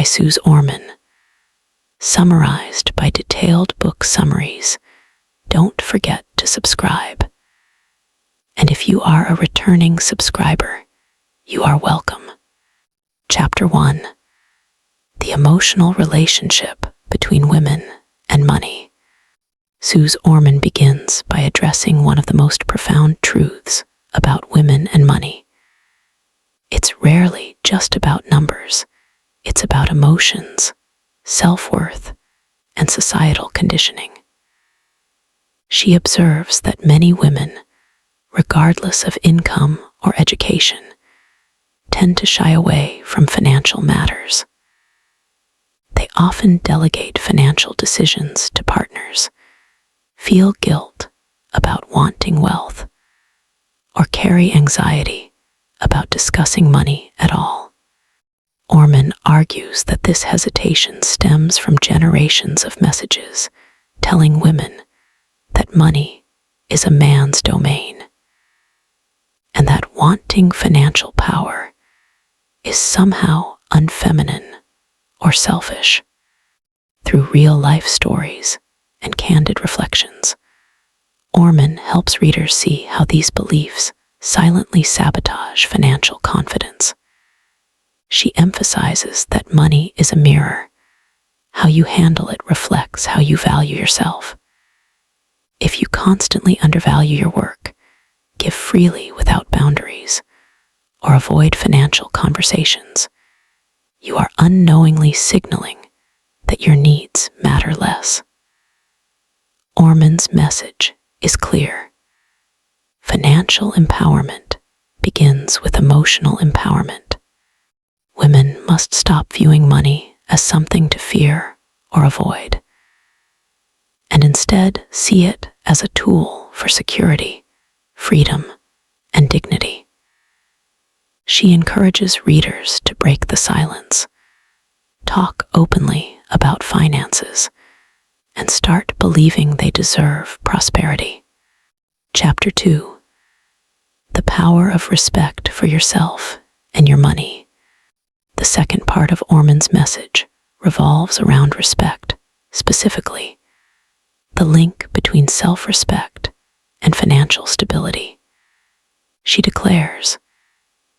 by Suze Orman, summarized by Detailed Book Summaries. Don't forget to subscribe. And if you are a returning subscriber, you are welcome. Chapter 1: The Emotional Relationship Between Women and Money. Suze Orman begins by addressing one of the most profound truths about women and money. It's rarely just about numbers. It's about emotions, self-worth, and societal conditioning. She observes that many women, regardless of income or education, tend to shy away from financial matters. They often delegate financial decisions to partners, feel guilt about wanting wealth, or carry anxiety about discussing money at all. Orman argues that this hesitation stems from generations of messages telling women that money is a man's domain, and that wanting financial power is somehow unfeminine or selfish. Through real-life stories and candid reflections, Orman helps readers see how these beliefs silently sabotage financial confidence. She emphasizes that money is a mirror. How you handle it reflects how you value yourself. If you constantly undervalue your work, give freely without boundaries, or avoid financial conversations, you are unknowingly signaling that your needs matter less. Orman's message is clear. Financial empowerment begins with emotional empowerment. Women must stop viewing money as something to fear or avoid, and instead see it as a tool for security, freedom, and dignity. She encourages readers to break the silence, talk openly about finances, and start believing they deserve prosperity. Chapter 2: The Power of Respect for Yourself and Your Money. The second part of Orman's message revolves around respect, specifically the link between self-respect and financial stability. She declares,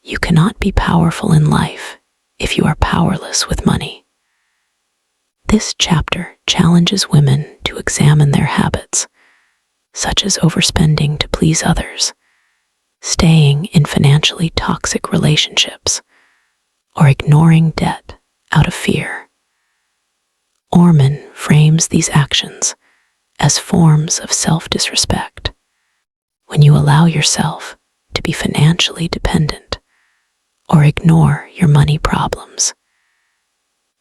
"You cannot be powerful in life if you are powerless with money." This chapter challenges women to examine their habits, such as overspending to please others, staying in financially toxic relationships, or ignoring debt out of fear. Orman frames these actions as forms of self-disrespect. When you allow yourself to be financially dependent or ignore your money problems,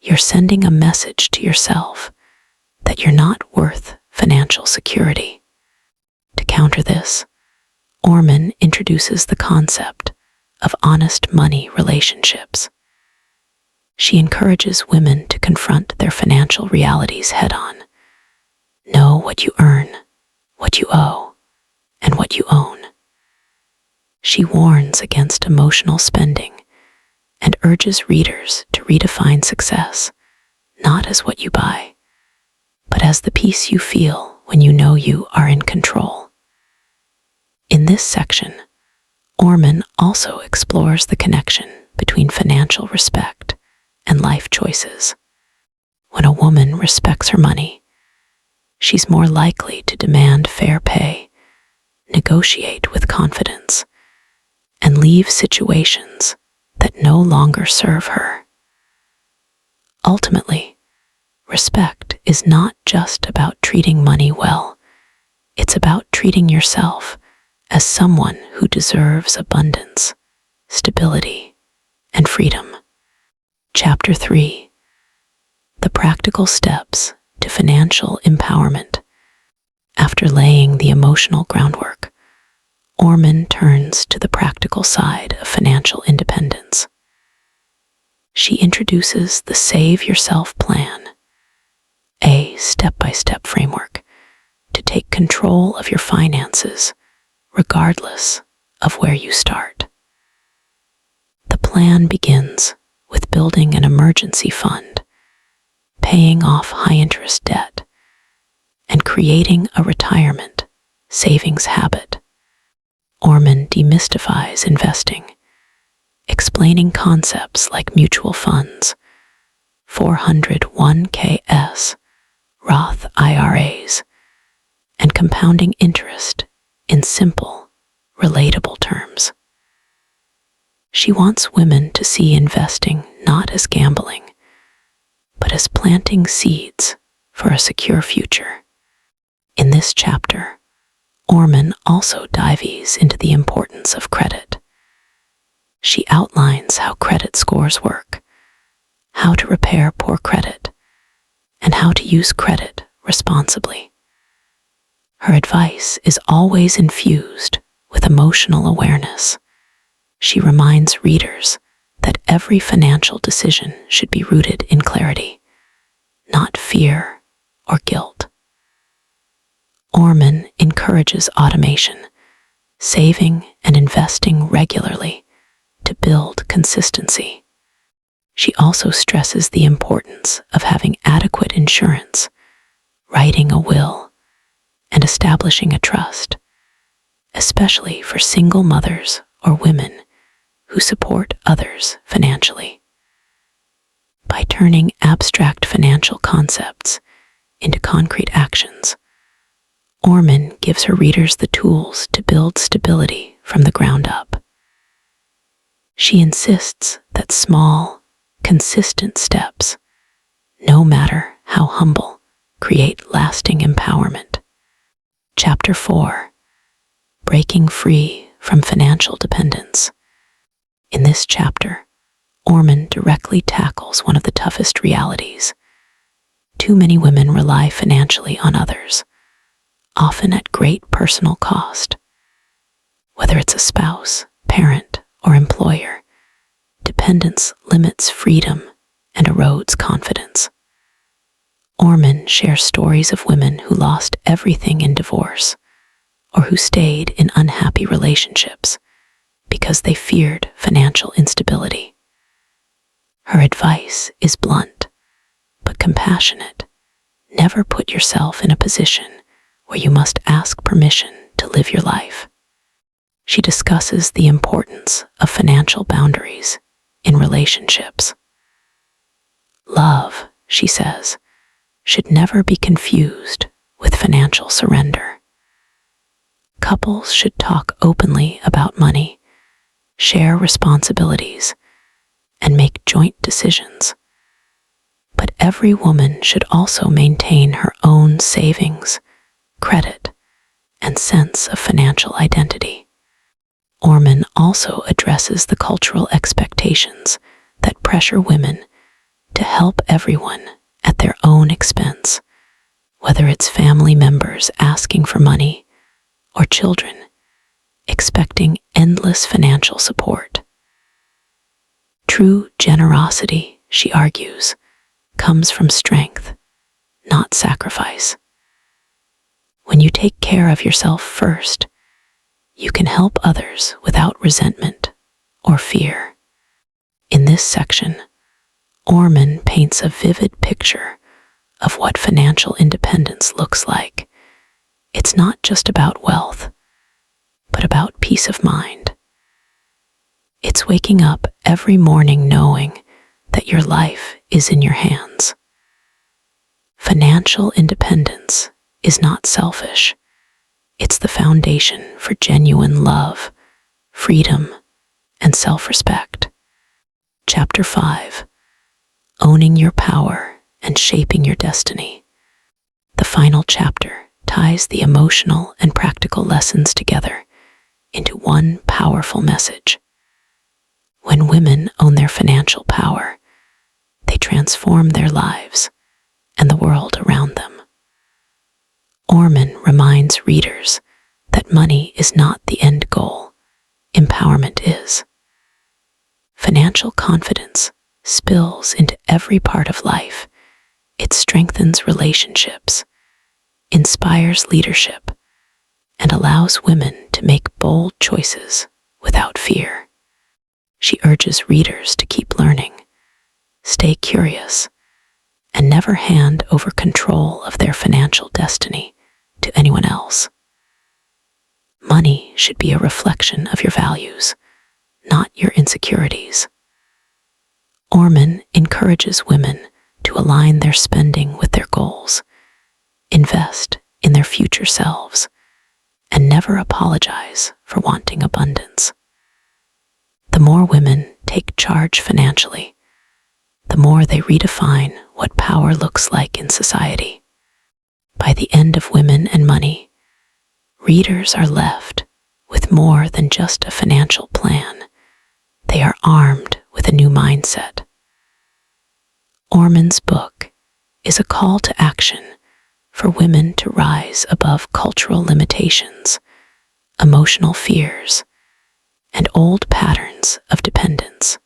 you're sending a message to yourself that you're not worth financial security. To counter this, Orman introduces the concept of honest money relationships. She encourages women to confront their financial realities head-on. Know what you earn, what you owe, and what you own. She warns against emotional spending and urges readers to redefine success, not as what you buy, but as the peace you feel when you know you are in control. In this section, Orman also explores the connection between financial respect and life choices. When a woman respects her money, she's more likely to demand fair pay, negotiate with confidence, and leave situations that no longer serve her. Ultimately, respect is not just about treating money well. It's about treating yourself as someone who deserves abundance, stability, and freedom. Chapter 3: The Practical Steps to Financial Empowerment. After laying the emotional groundwork, Orman turns to the practical side of financial independence. She introduces the Save Yourself Plan, a step-by-step framework to take control of your finances, regardless of where you start. The plan begins with building an emergency fund, paying off high-interest debt, and creating a retirement savings habit. Orman demystifies investing, explaining concepts like mutual funds, 401ks, Roth IRAs, and compounding interest in simple, relatable terms. She wants women to see investing not as gambling, but as planting seeds for a secure future. In this chapter, Orman also dives into the importance of credit. She outlines how credit scores work, how to repair poor credit, and how to use credit responsibly. Her advice is always infused with emotional awareness. She reminds readers that every financial decision should be rooted in clarity, not fear or guilt. Orman encourages automation, saving and investing regularly to build consistency. She also stresses the importance of having adequate insurance, writing a will, and establishing a trust, especially for single mothers or women who support others financially. By turning abstract financial concepts into concrete actions, Orman gives her readers the tools to build stability from the ground up. She insists that small, consistent steps, no matter how humble, create lasting empowerment. Chapter 4: Breaking Free from Financial Dependence. In this chapter, Orman directly tackles one of the toughest realities. Too many women rely financially on others, often at great personal cost. Whether it's a spouse, parent, or employer, dependence limits freedom and erodes confidence. Orman shares stories of women who lost everything in divorce or who stayed in unhappy relationships because they feared financial instability. Her advice is blunt but compassionate. Never put yourself in a position where you must ask permission to live your life. She discusses the importance of financial boundaries in relationships. Love, she says, should never be confused with financial surrender. Couples should talk openly about money, share responsibilities, and make joint decisions. But every woman should also maintain her own savings, credit, and sense of financial identity. Orman also addresses the cultural expectations that pressure women to help everyone at their own expense, whether it's family members asking for money or children expecting endless financial support. True generosity, she argues, comes from strength, not sacrifice. When you take care of yourself first, you can help others without resentment or fear. In this section, Orman paints a vivid picture of what financial independence looks like. It's not just about wealth, but about peace of mind. It's waking up every morning knowing that your life is in your hands. Financial independence is not selfish. It's the foundation for genuine love, freedom, and self-respect. Chapter 5: Owning Your Power and Shaping Your Destiny. The final chapter ties the emotional and practical lessons together into one powerful message. When women own their financial power, they transform their lives and the world around them. Orman reminds readers that money is not the end goal, empowerment is. Financial confidence spills into every part of life. It strengthens relationships, inspires leadership, and allows women to make bold choices without fear. She urges readers to keep learning, stay curious, and never hand over control of their financial destiny to anyone else. Money should be a reflection of your values, not your insecurities. Orman encourages women to align their spending with their goals, invest in their future selves, and never apologize for wanting abundance. The more women take charge financially, the more they redefine what power looks like in society. By the end of Women and Money, readers are left with more than just a financial plan. They are armed with a new mindset. Orman's book is a call to action for women to rise above cultural limitations, emotional fears, and old patterns of dependence.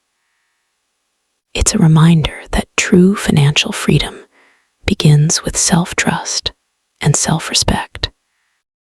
It's a reminder that true financial freedom begins with self-trust and self-respect.